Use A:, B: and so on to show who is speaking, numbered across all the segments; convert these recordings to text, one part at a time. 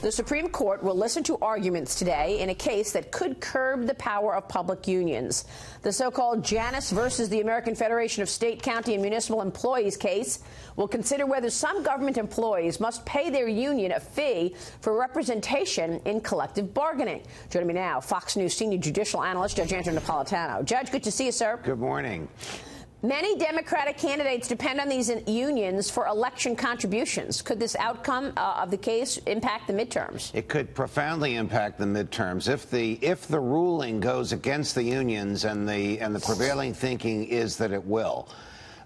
A: The Supreme Court will listen to arguments today in a case that could curb the power of public unions. The so-called Janus versus the American Federation of State, County, and Municipal Employees case will consider whether some government employees must pay their union a fee for representation in collective bargaining. Joining me now, Fox News senior judicial analyst, Judge Andrew Napolitano. Judge, good to see you, sir.
B: Good morning.
A: Many Democratic candidates depend on these unions for election contributions. Could this outcome of the case impact the midterms?
B: It could profoundly impact the midterms if the ruling goes against the unions, and the prevailing thinking is that it will.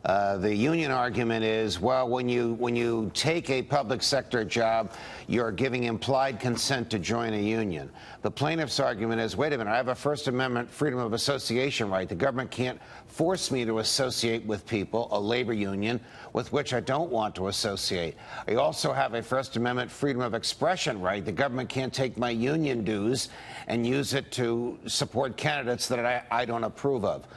B: The union argument is, well, when you take a public sector job, you're giving implied consent to join a union. The plaintiff's argument is, wait a minute, I have a First Amendment freedom of association right. The government can't force me to associate with people, a labor union, with which I don't want to associate. I also have a First Amendment freedom of expression right. The government can't take my union dues and use it to support candidates that I don't approve of.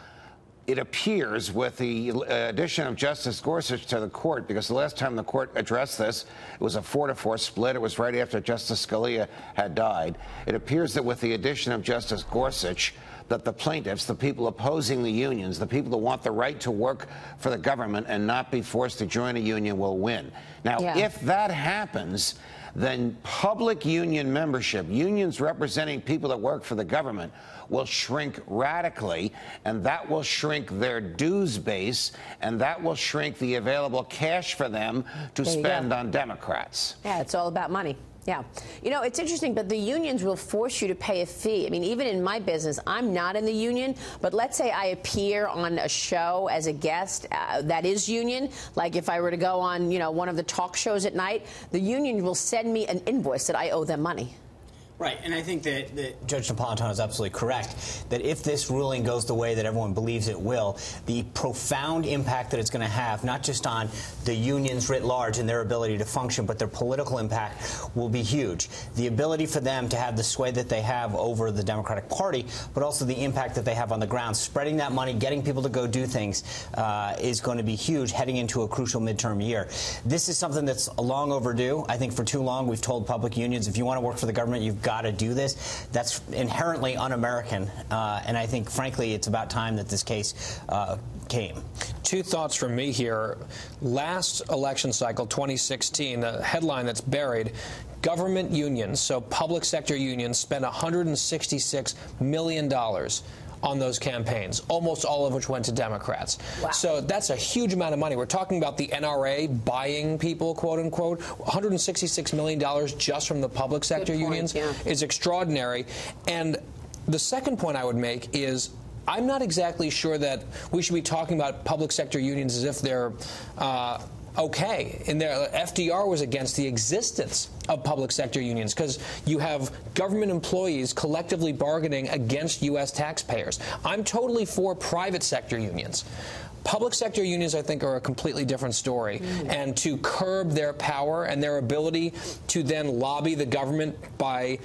B: It appears, with the addition of Justice Gorsuch to the court, because the last time the court addressed this, it was a 4-4 split. It was right after Justice Scalia had died. It appears that with the addition of Justice Gorsuch, that the plaintiffs, the people opposing the unions, the people that want the right to work for the government and not be forced to join a union will win. Now, if that happens, then public union membership, unions representing people that work for the government, will shrink radically, and that will shrink their dues base, and that will shrink the available cash for them to spend on Democrats.
A: Yeah, it's all about money. Yeah. You know, it's interesting, but the unions will force you to pay a fee. I mean, even in my business, I'm not in the union, but let's say I appear on a show as a guest that is union. Like if I were to go on, you know, one of the talk shows at night, the union will send me an invoice that I owe them money.
C: Right, and I think that Judge Napolitano is absolutely correct, that if this ruling goes the way that everyone believes it will, the profound impact that it's going to have, not just on the unions writ large and their ability to function, but their political impact will be huge. The ability for them to have the sway that they have over the Democratic Party, but also the impact that they have on the ground, spreading that money, getting people to go do things, is going to be huge heading into a crucial midterm year. This is something that's long overdue. I think for too long we've told public unions, if you want to work for the government, you've got to do this. That's inherently un-American, and I think, frankly, it's about time that this case came.
D: Two thoughts from me here. Last election cycle, 2016, the headline that's buried, government unions, so public sector unions, spent $166 million on those campaigns, almost all of which went to Democrats. Wow. So that's a huge amount of money. We're talking about the NRA buying people, quote unquote. $166 million just from the public sector unions is extraordinary. And the second point I would make is, I'm not exactly sure that we should be talking about public sector unions as if they're okay. In there, FDR was against the existence of public sector unions because you have government employees collectively bargaining against U.S. taxpayers. I'm totally for private sector unions. Public sector unions, I think, are a completely different story. And to curb their power and their ability to then lobby the government by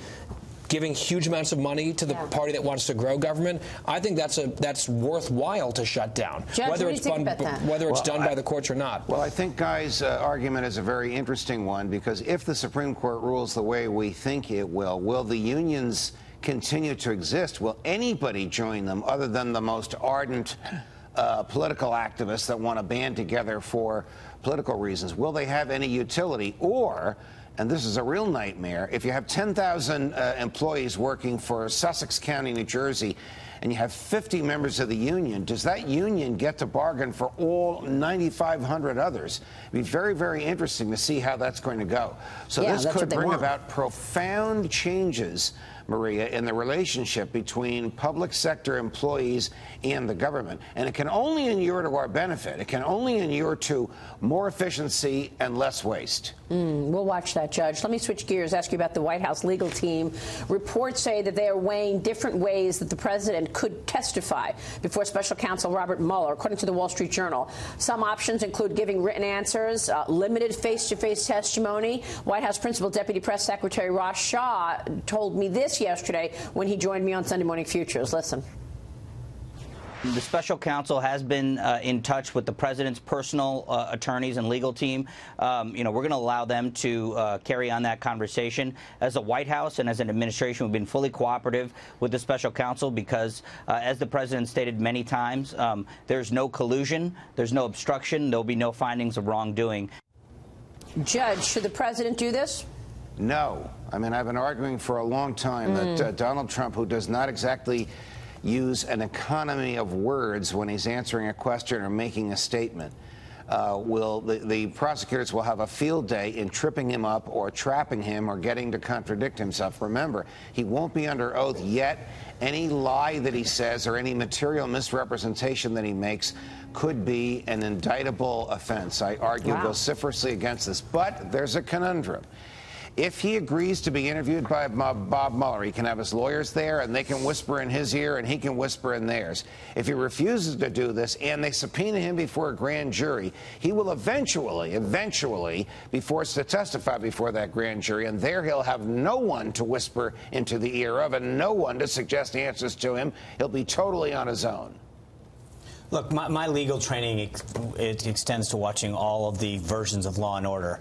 D: giving huge amounts of money to the party that wants to grow government, I think that's worthwhile to shut down,
A: Judge,
D: whether it's done by the courts or not.
B: Well, I think Guy's argument is a very interesting one, because if the Supreme Court rules the way we think it will the unions continue to exist? Will anybody join them other than the most ardent political activists that want to band together for political reasons? Will they have any utility? Or, and this is a real nightmare, if you have 10,000 employees working for Sussex County, New Jersey, and you have 50 members of the union, does that union get to bargain for all 9,500 others? It'd be very, very interesting to see how that's going to go. So this could bring about profound changes, Maria, in the relationship between public sector employees and the government. And it can only inure to our benefit. It can only inure to more efficiency and less waste.
A: We'll watch that, Judge. Let me switch gears, ask you about the White House legal team. Reports say that they are weighing different ways that the president could testify before Special Counsel Robert Mueller, according to the Wall Street Journal. Some options include giving written answers, limited face-to-face testimony. White House Principal Deputy Press Secretary Ross Shaw told me this yesterday when he joined me on Sunday Morning Futures. Listen.
E: The special counsel has been in touch with the president's personal attorneys and legal team. We're going to allow them to carry on that conversation. As a White House and as an administration, we've been fully cooperative with the special counsel because, as the president stated many times, there's no collusion, there's no obstruction, there'll be no findings of wrongdoing.
A: Judge, should the president do this?
B: No. I mean, I've been arguing for a long time that Donald Trump, who does not exactly use an economy of words when he's answering a question or making a statement, the prosecutors will have a field day in tripping him up or trapping him or getting to contradict himself. Remember, he won't be under oath yet. Any lie that he says or any material misrepresentation that he makes could be an indictable offense. I argue vociferously against this, but there's a conundrum. If he agrees to be interviewed by Bob Mueller, he can have his lawyers there, and they can whisper in his ear, and he can whisper in theirs. If he refuses to do this, and they subpoena him before a grand jury, he will eventually be forced to testify before that grand jury, and there he'll have no one to whisper into the ear of and no one to suggest answers to him. He'll be totally on his own.
C: Look, my legal training it extends to watching all of the versions of Law and Order,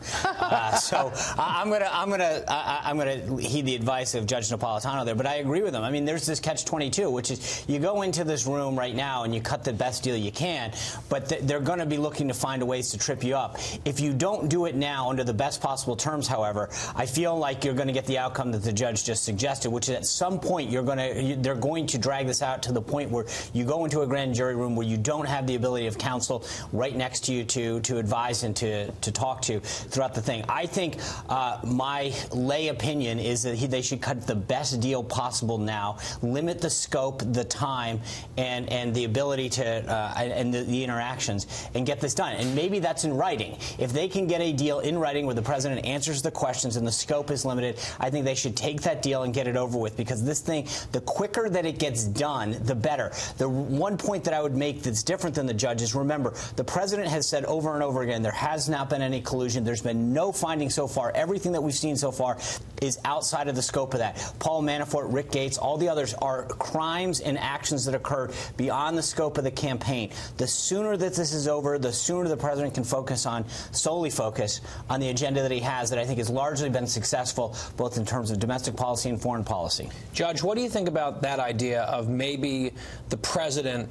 C: so I'm gonna heed the advice of Judge Napolitano there. But I agree with him. I mean, there's this catch-22, which is you go into this room right now and you cut the best deal you can, but they're going to be looking to find ways to trip you up. If you don't do it now under the best possible terms, however, I feel like you're going to get the outcome that the judge just suggested, which is at some point they're going to drag this out to the point where you go into a grand jury room where you don't have the ability of counsel right next to you to advise and to talk to throughout the thing. I think my lay opinion is that they should cut the best deal possible now, limit the scope, the time, and the ability to and the interactions, and get this done. And maybe that's in writing. If they can get a deal in writing where the president answers the questions and the scope is limited, I think they should take that deal and get it over with, because this thing, the quicker that it gets done, the better. The one point that I would make that's different than the judges, remember, the president has said over and over again there has not been any collusion. There's been no finding so far. Everything that we've seen so far is outside of the scope of that. Paul Manafort, Rick Gates, all the others are crimes and actions that occurred beyond the scope of the campaign. The sooner that this is over, the sooner the president can solely focus on the agenda that he has, that I think has largely been successful, both in terms of domestic policy and foreign policy.
D: Judge, what do you think about that idea of maybe the president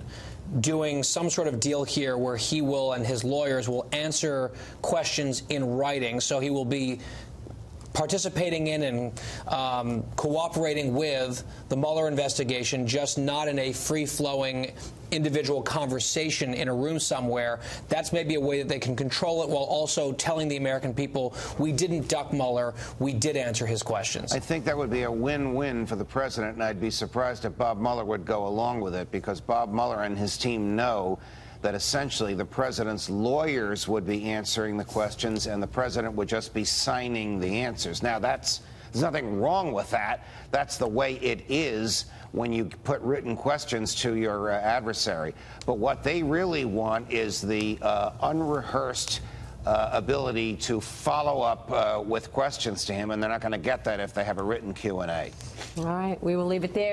D: doing some sort of deal here where he will and his lawyers will answer questions in writing, so he will be participating in and cooperating with the Mueller investigation, just not in a free-flowing individual conversation in a room somewhere? That's maybe a way that they can control it while also telling the American people, we didn't duck Mueller, we did answer his questions.
B: I think that would be a win-win for the president, and I'd be surprised if Bob Mueller would go along with it, because Bob Mueller and his team know that essentially the president's lawyers would be answering the questions and the president would just be signing the answers. Now, there's nothing wrong with that. That's the way it is when you put written questions to your adversary. But what they really want is the unrehearsed ability to follow up with questions to him, and they're not going to get that if they have a written Q&A.
A: All right, we will leave it there.